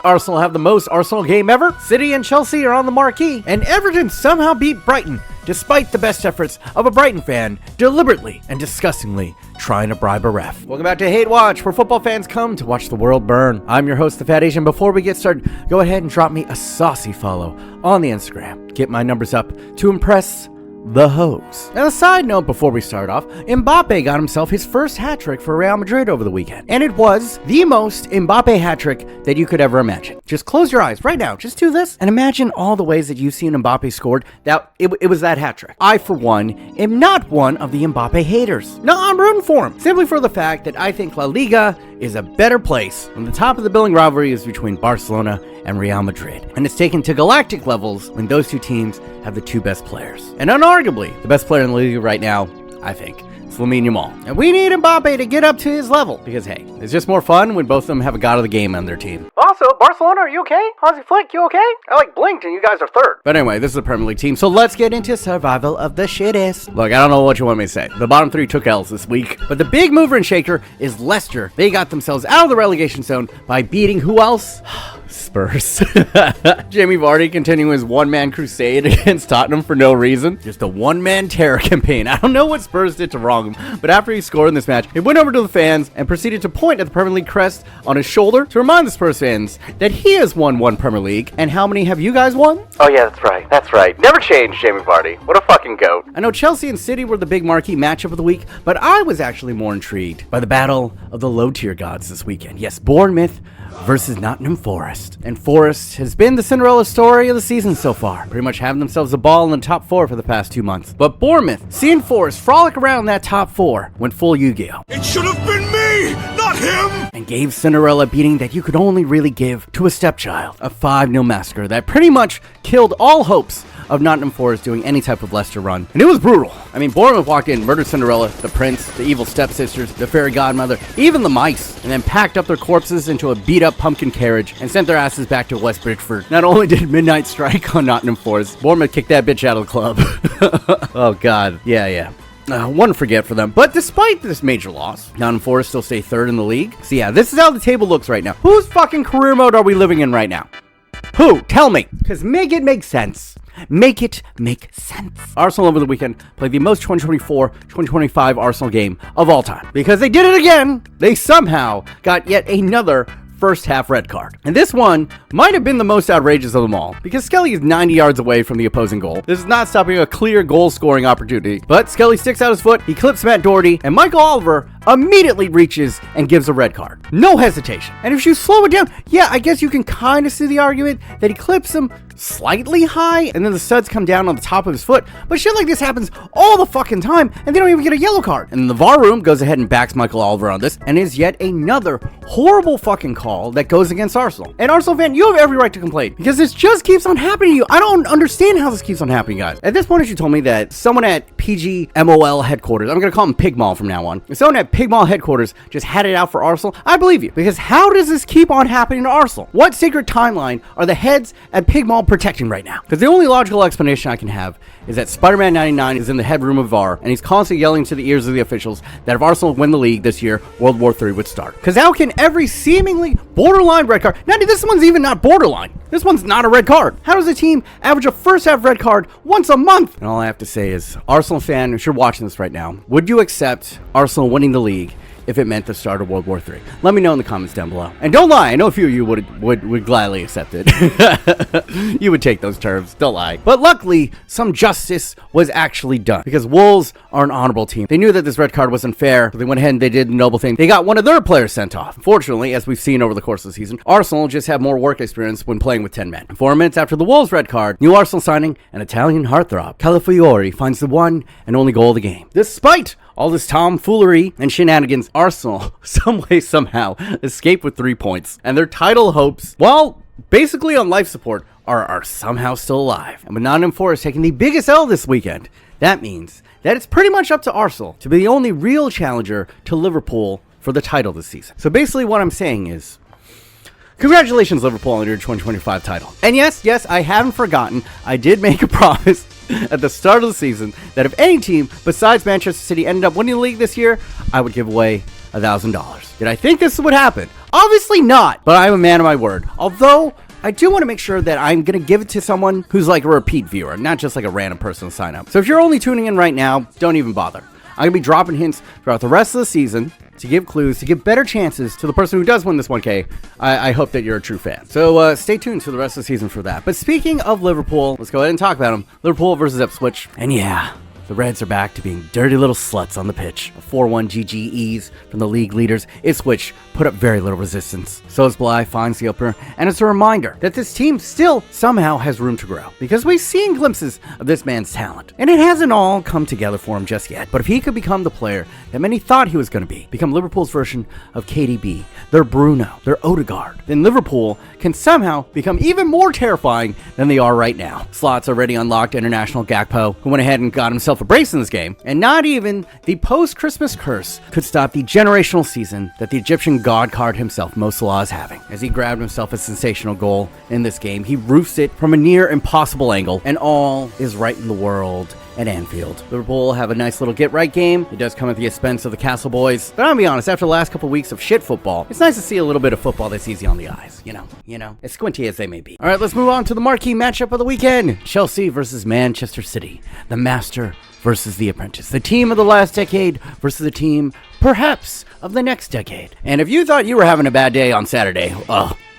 Arsenal have the most Arsenal game ever. City and Chelsea are on the marquee. And Everton somehow beat Brighton, despite the best efforts of a Brighton fan deliberately and disgustingly trying to bribe a ref. Welcome back to Hatewatch, where football fans come to watch the world burn. I'm your host, thefatasian. Before we get started, go ahead and drop me a saucy follow on the Instagram. Get my numbers up to impress the hoes. Now, a side note before we start off, Mbappe got himself his first hat-trick for Real Madrid over the weekend. And it was the most Mbappe hat-trick that you could ever imagine. Just close your eyes right now. Just do this and imagine all the ways that you've seen Mbappe scored. That it was that hat-trick. I, for one, am not one of the Mbappe haters. No, I'm rooting for him. Simply for the fact that I think La Liga is a better place when the top of the billing rivalry is between Barcelona and Real Madrid. And it's taken to galactic levels when those two teams have the two best players. And unarguably, the best player in the league right now, I think, is Lamine Yamal. And we need Mbappe to get up to his level. Because, hey, it's just more fun when both of them have a god of the game on their team. Also, Barcelona, are you okay? Hansi Flick, you okay? I blinked and you guys are third. But anyway, this is a Premier League team, so let's get into survival of the shittest. Look, I don't know what you want me to say. The bottom three took L's this week. But the big mover and shaker is Leicester. They got themselves out of the relegation zone by beating who else? Spurs. Jamie Vardy continuing his one-man crusade against Tottenham for no reason. Just a one-man terror campaign. I don't know what Spurs did to wrong him, but after he scored in this match, he went over to the fans and proceeded to point at the Premier League crest on his shoulder to remind the Spurs fans that he has won one Premier League. And how many have you guys won? Oh yeah, that's right. That's right. Never change, Jamie Vardy. What a fucking goat. I know Chelsea and City were the big marquee matchup of the week, but I was actually more intrigued by the battle of the low-tier gods this weekend. Yes, Bournemouth versus Nottingham Forest. And Forest has been the Cinderella story of the season so far. Pretty much having themselves a ball in the top four for the past 2 months. But Bournemouth, seeing Forest frolic around that top four, went full Yu-Gi-Oh! It should have been me, not him! And gave Cinderella a beating that you could only really give to a stepchild. A 5-0 massacre that pretty much killed all hopes of Nottingham Forest doing any type of Leicester run. And it was brutal. I mean, Bournemouth walked in, murdered Cinderella, the prince, the evil stepsisters, the fairy godmother, even the mice, and then packed up their corpses into a beat-up pumpkin carriage and sent their asses back to West Bridgeford. Not only did midnight strike on Nottingham Forest, Bournemouth kicked that bitch out of the club. Oh, God. Yeah. One to forget for them. But despite this major loss, Nottingham Forest still stay third in the league. So yeah, this is how the table looks right now. Whose fucking career mode are we living in right now? Who? Tell me. Because make it make sense. Make it make sense. Arsenal over the weekend played the most 2024-2025 Arsenal game of all time. Because they did it again. They somehow got yet another first half red card. And this one might have been the most outrageous of them all, because Skelly is 90 yards away from the opposing goal. This is not stopping a clear goal scoring opportunity, but Skelly sticks out his foot, he clips Matt Doherty, and Michael Oliver immediately reaches and gives a red card. No hesitation. And if you slow it down, yeah, I guess you can kind of see the argument that he clips him slightly high, and then the studs come down on the top of his foot. But shit like this happens all the fucking time, and they don't even get a yellow card. And the VAR room goes ahead and backs Michael Oliver on this, and is yet another horrible fucking call that goes against Arsenal. And Arsenal fan, you have every right to complain, because this just keeps on happening to you. I don't understand how this keeps on happening, guys. At this point, you told me that someone at PGMOL headquarters, I'm gonna call them Pigmall from now on, if someone at Pigmall headquarters just had it out for Arsenal, I believe you. Because how does this keep on happening to Arsenal? What secret timeline are the heads at Pigmall protecting right now? Because the only logical explanation I can have is that Spider-Man 99 is in the headroom of VAR, and he's constantly yelling to the ears of the officials that if Arsenal win the league this year, World War III would start. Because how can every seemingly borderline red card, now this one's even not borderline, this one's not a red card. How does a team average a first half red card once a month? And all I have to say is, Arsenal fan, if you're watching this right now, would you accept Arsenal winning the league if it meant the start of World War III? Let me know in the comments down below. And don't lie, I know a few of you would gladly accept it. You would take those terms, don't lie. But luckily, some justice was actually done, because Wolves are an honorable team. They knew that this red card wasn't fair, but they went ahead and they did the noble thing. They got one of their players sent off. Fortunately, as we've seen over the course of the season, Arsenal just have more work experience when playing with 10 men. 4 minutes after the Wolves red card, new Arsenal signing, an Italian heartthrob, Calafiori, finds the one and only goal of the game. Despite all this tomfoolery and shenanigans, Arsenal, some way, somehow, escape with 3 points. And their title hopes, well, basically on life support, are somehow still alive. And with Nottingham Forest taking the biggest L this weekend, that means that it's pretty much up to Arsenal to be the only real challenger to Liverpool for the title this season. So basically what I'm saying is, congratulations, Liverpool, on your 2025 title. And yes, I haven't forgotten, I did make a promise at the start of the season that if any team besides Manchester City ended up winning the league this year, I would give away $1,000. Did I think this would happen? Obviously not, but I'm a man of my word. Although, I do want to make sure that I'm going to give it to someone who's like a repeat viewer, not just like a random person to sign up. So if you're only tuning in right now, don't even bother. I'm going to be dropping hints throughout the rest of the season to give clues, to give better chances to the person who does win this 1K. I hope that you're a true fan. So stay tuned for the rest of the season for that. But speaking of Liverpool, let's go ahead and talk about them. Liverpool versus Ipswich. And yeah, the Reds are back to being dirty little sluts on the pitch. A 4-1 GGEs from the league leaders. Ipswich put up very little resistance. Sosbly finds the opener, and it's a reminder that this team still somehow has room to grow, because we've seen glimpses of this man's talent, and it hasn't all come together for him just yet. But if he could become the player that many thought he was going to be, become Liverpool's version of KDB, their Bruno, their Odegaard, then Liverpool can somehow become even more terrifying than they are right now. Slots already unlocked international Gakpo, who went ahead and got himself a brace in this game, and not even the post-Christmas curse could stop the generational season that the Egyptian god card himself, Mo Salah, is having. As he grabbed himself a sensational goal in this game, he roofs it from a near impossible angle, and all is right in the world at Anfield. Liverpool have a nice little get-right game. It does come at the expense of the Castle Boys, but I'll be honest, after the last couple weeks of shit football, it's nice to see a little bit of football that's easy on the eyes, you know, as squinty as they may be. All right, let's move on to the marquee matchup of the weekend. Chelsea versus Manchester City. The master versus the apprentice. The team of the last decade versus the team, perhaps, of the next decade. And if you thought you were having a bad day on Saturday,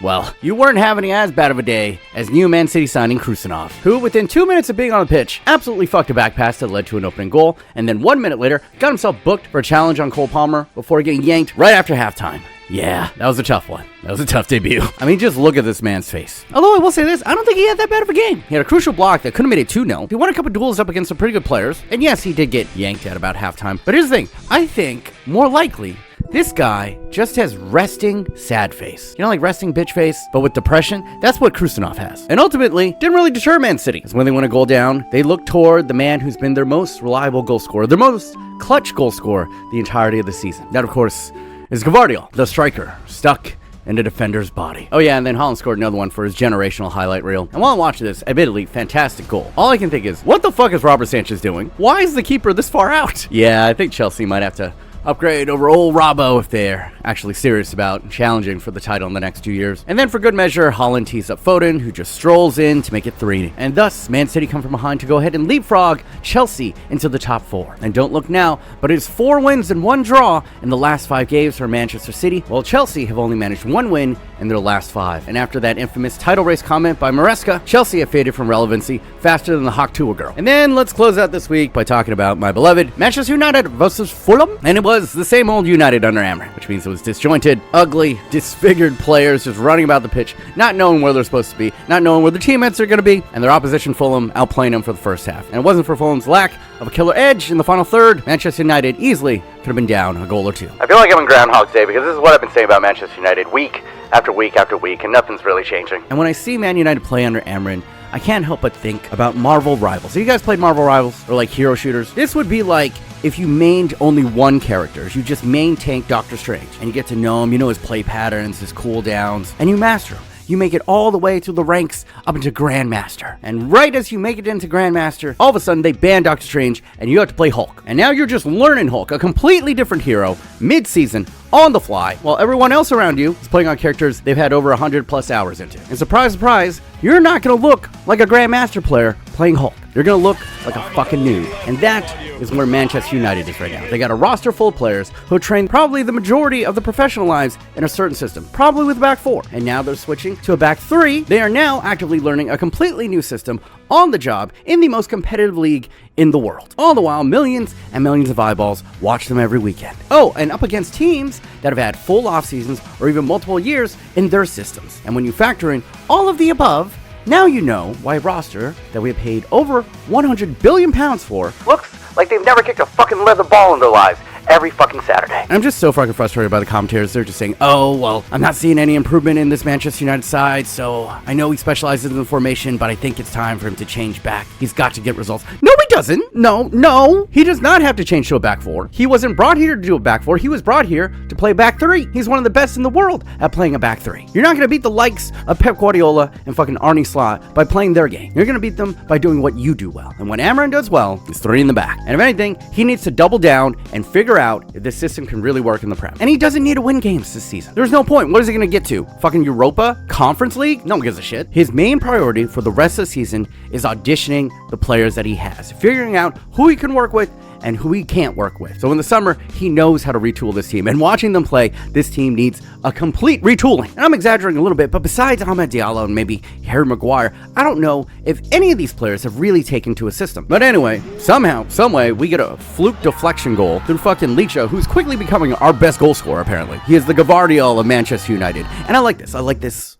well, you weren't having as bad of a day as new Man City signing Krusenov, who, within 2 minutes of being on the pitch, absolutely fucked a back pass that led to an opening goal, and then 1 minute later, got himself booked for a challenge on Cole Palmer before getting yanked right after halftime. Yeah, that was a tough one. That was a tough debut. I mean, just look at this man's face. Although I will say this, I don't think he had that bad of a game. He had a crucial block that could have made it 2-0. He won a couple duels up against some pretty good players. And yes, he did get yanked at about halftime. But here's the thing. I think, more likely, this guy just has resting sad face. You know, like resting bitch face, but with depression? That's what Krusenov has. And ultimately, didn't really deter Man City. Because when they win a goal down, they look toward the man who's been their most reliable goal scorer, their most clutch goal scorer the entirety of the season. That, of course, is Gvardiol, the striker, stuck in the defender's body. Oh yeah, and then Haaland scored another one for his generational highlight reel. And while I'm watching this, admittedly, fantastic goal. All I can think is, what the fuck is Robert Sanchez doing? Why is the keeper this far out? Yeah, I think Chelsea might have to upgrade over old Robbo if they're actually serious about challenging for the title in the next 2 years. And then for good measure, Haaland tees up Foden, who just strolls in to make it 3. And thus, Man City come from behind to go ahead and leapfrog Chelsea into the top 4. And don't look now, but it's 4 wins and 1 draw in the last 5 games for Manchester City, while Chelsea have only managed 1 win in their last 5. And after that infamous title race comment by Maresca, Chelsea have faded from relevancy faster than the Hawk Tua girl. And then let's close out this week by talking about my beloved Manchester United versus Fulham. And it was the same old United under Amrin, which means it was disjointed, ugly, disfigured players just running about the pitch, not knowing where they're supposed to be, not knowing where their teammates are going to be, and their opposition Fulham outplaying them for the first half. And it wasn't for Fulham's lack of a killer edge in the final third, Manchester United easily could have been down a goal or 2. I feel like I'm in Groundhog's Day because this is what I've been saying about Manchester United week after week after week, and nothing's really changing. And when I see Man United play under Amrin, I can't help but think about Marvel Rivals. Have you guys played Marvel Rivals? Or like hero shooters? This would be like if you mained only one character. You just main tank Doctor Strange, and you get to know him, you know his play patterns, his cooldowns, and you master him. You make it all the way through the ranks up into Grandmaster. And right as you make it into Grandmaster, all of a sudden they ban Doctor Strange and you have to play Hulk. And now you're just learning Hulk, a completely different hero, mid-season, on the fly, while everyone else around you is playing on characters they've had over 100 plus hours into. And surprise, surprise, you're not going to look like a Grandmaster player playing Hulk. You're going to look like a fucking noob. And that is where Manchester United is right now. They got a roster full of players who train probably the majority of the professional lives in a certain system, probably with back 4. And now they're switching to a back 3. They are now actively learning a completely new system on the job in the most competitive league in the world. All the while, millions and millions of eyeballs watch them every weekend. Oh, and up against teams that have had full off seasons or even multiple years in their systems. And when you factor in all of the above, now you know why a roster that we have paid over 100 billion pounds for looks like they've never kicked a fucking leather ball in their lives every fucking Saturday. And I'm just so fucking frustrated by the commentators. They're just saying, oh, well, I'm not seeing any improvement in this Manchester United side, so I know he specializes in the formation, but I think it's time for him to change back. He's got to get results. No, he doesn't. No. He does not have to change to a back 4. He wasn't brought here to do a back 4. He was brought here to play back 3. He's one of the best in the world at playing a back 3. You're not going to beat the likes of Pep Guardiola and fucking Arne Slot by playing their game. You're going to beat them by doing what you do well. And what Amrin does well is 3 in the back. And if anything, he needs to double down and figure out if this system can really work in the Prem. And he doesn't need to win games this season. There's no point. What is he going to get to? Fucking Europa? Conference League? No one gives a shit. His main priority for the rest of the season is auditioning the players that he has, figuring out who he can work with and who he can't work with. So in the summer, he knows how to retool this team. And watching them play, this team needs a complete retooling. And I'm exaggerating a little bit, but besides Ahmed Diallo and maybe Harry Maguire, I don't know if any of these players have really taken to a system. But anyway, somehow, someway, we get a fluke deflection goal through fucking Licha, who's quickly becoming our best goal scorer, apparently. He is the Gavardiol of Manchester United. And I like this. I like this.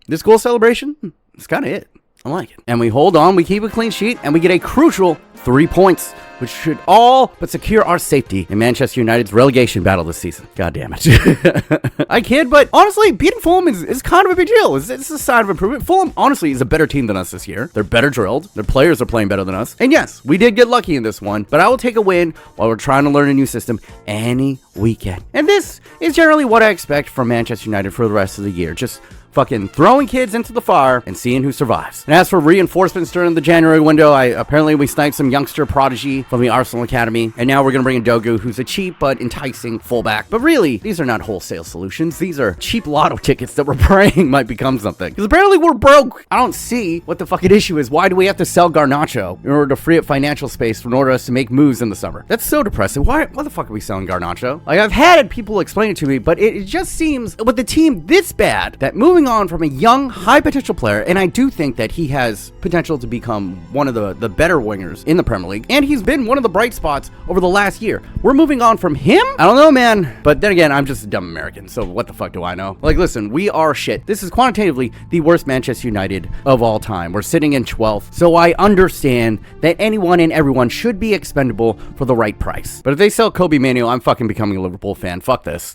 This goal celebration, it's kind of it. I like it. And we hold on, we keep a clean sheet, and we get a crucial 3 points, which should all but secure our safety in Manchester United's relegation battle this season. God damn it. I kid, but honestly, beating Fulham is kind of a big deal. It's a sign of improvement. Fulham, honestly, is a better team than us this year. They're better drilled. Their players are playing better than us. And yes, we did get lucky in this one, but I will take a win while we're trying to learn a new system any weekend. And this is generally what I expect from Manchester United for the rest of the year. Just fucking throwing kids into the fire and seeing who survives. And as for reinforcements during the January window, apparently we sniped some youngster prodigy from the Arsenal Academy, and now we're gonna bring in Dogu, who's a cheap but enticing fullback. But really, these are not wholesale solutions. These are cheap lotto tickets that we're praying might become something. Because apparently we're broke. I don't see what the fucking issue is. Why do we have to sell Garnacho in order to free up financial space in order for us to make moves in the summer? That's so depressing. Why the fuck are we selling Garnacho? Like, I've had people explain it to me, but it just seems with the team this bad that moving on from a young, high potential player, and I do think that he has potential to become one of the better wingers in the Premier League, and he's been one of the bright spots over the last year. We're moving on from him? I don't know, man. But then again, I'm just a dumb American, so what the fuck do I know? Like, listen, we are shit. This is quantitatively the worst Manchester United of all time. We're sitting in 12th, so I understand that anyone and everyone should be expendable for the right price. But if they sell Kobe Manu, I'm fucking becoming a Liverpool fan. Fuck this.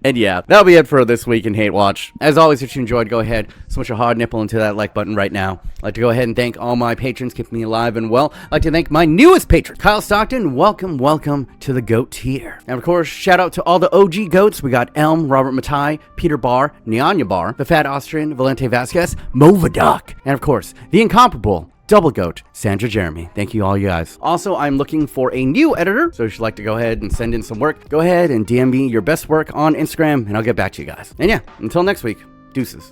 And yeah, that'll be it for this week in Hatewatch. As always, if you enjoyed, go ahead, smush a hard nipple into that like button right now. I'd like to go ahead and thank all my patrons, keeping me alive and well. I'd like to thank my newest patron, Kyle Stockton. Welcome to the GOAT tier. And of course, shout out to all the OG GOATs. We got Elm, Robert Matai, Peter Barr, Nyanya Barr, the Fat Austrian, Valente Vasquez, Movadoc, and of course, the incomparable Double GOAT, Sandra Jeremy. Thank you all, you guys. Also, I'm looking for a new editor, so if you'd like to go ahead and send in some work, go ahead and DM me your best work on Instagram, and I'll get back to you guys. And yeah, until next week, deuces.